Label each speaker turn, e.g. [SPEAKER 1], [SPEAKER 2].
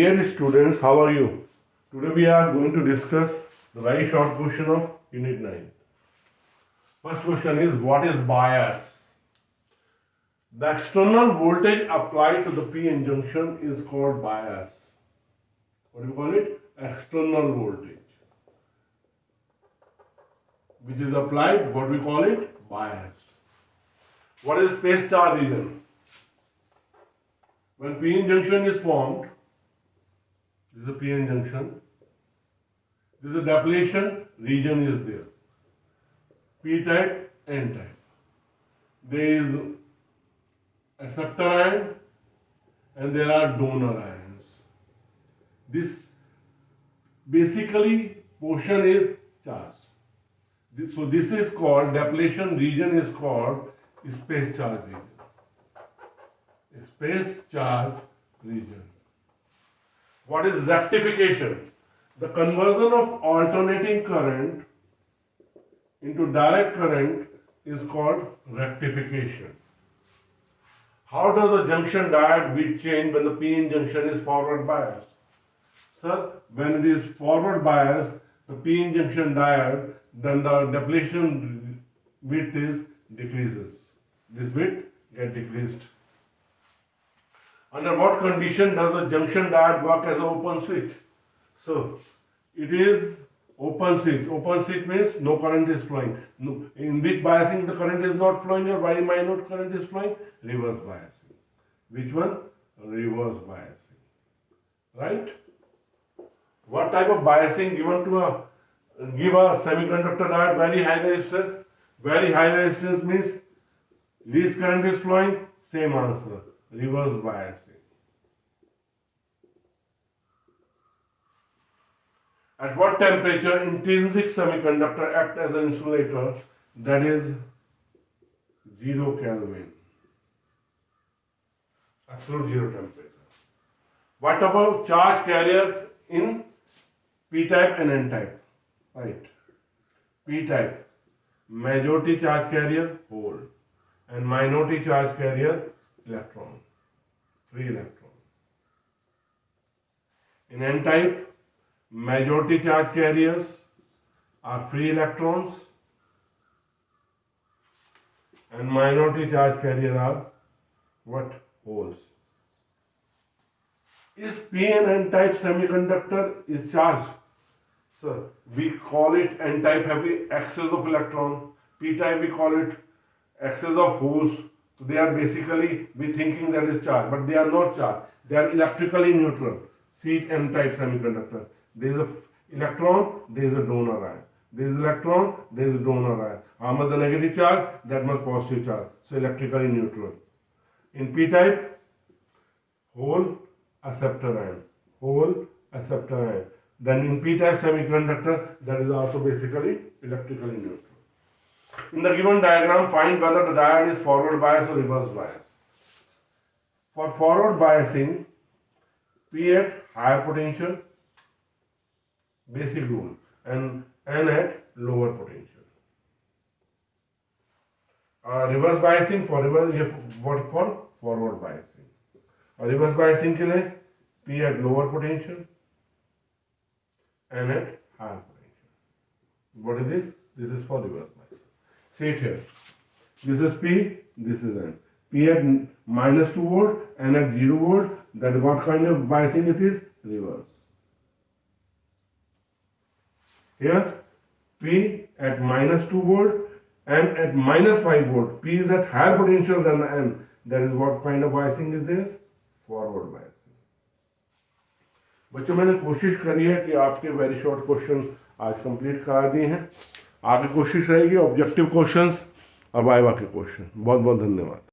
[SPEAKER 1] Dear students, how are you? Today we are going to discuss the very short question of Unit 9. First question is, what is bias? The external voltage applied to the p-n junction is called bias. What do you call it? External voltage, which is applied, what we call it? Bias. What is space charge region? When p-n junction is formed, this is a p-n junction, this is a depletion region is there, p-type, n-type. There is acceptor ion and there are donor ions. This basically portion is charged. So this is called, depletion region is called space charge region. Space charge region. What is rectification? The conversion of alternating current into direct current is called rectification. How does the junction diode will change when the p-n junction is forward biased? Sir, when it is forward biased, the p-n junction diode, then the depletion width is decreases. This width get decreased. Under what condition does a junction diode work as an open switch? So, it is open switch. Open switch means no current is flowing. No, in which biasing the current is not flowing or very minute current is flowing? Reverse biasing. Which one? Reverse biasing. Right? What type of biasing given to give a semiconductor diode very high resistance? Very high resistance means least current is flowing. Same answer. Reverse biasing. At what temperature intrinsic semiconductor act as an insulator? That is 0 Kelvin. Absolute zero temperature. What about charge carriers in p-type and n-type? Right. P-type, majority charge carrier, hole, and minority charge carrier, electron, free electron. In n-type, majority charge carriers are free electrons and minority charge carrier are what? Holes. Is p and n-type semiconductor is charged? So we call it n-type heavy, excess of electron. P-type we call it excess of holes. So they are basically, we thinking that is charged, but they are not charged. They are electrically neutral. See it n-type semiconductor. There is a electron, there is a donor ion. There is electron, there is a donor ion. How much the negative charge? That much positive charge. So electrically neutral. In p-type, hole, acceptor ion. Hole, acceptor ion. Then in p-type semiconductor, that is also basically electrically neutral. In the given diagram, find whether the diode is forward bias or reverse bias. For forward biasing, P at higher potential, basic rule, and N at lower potential. Reverse biasing for reverse, what for forward biasing. Reverse biasing के लिए P at lower potential, N at higher potential. What is this? This is for reverse biasing. See it here. This is P, this is N. P at minus 2 volt, N at 0 volt. That is what kind of biasing it is? Reverse. Here, P at minus 2 volt, N at minus 5 volt. P is at higher potential than N. That is what kind of biasing is this? Forward biasing. बच्चों मैंने कोशिश करी है कि आपके very short question आज complete करा दिए हैं. आगे कोशिश रहेगी ऑब्जेक्टिव क्वेश्चंस और वाइवा के क्वेश्चन. बहुत बहुत धन्यवाद.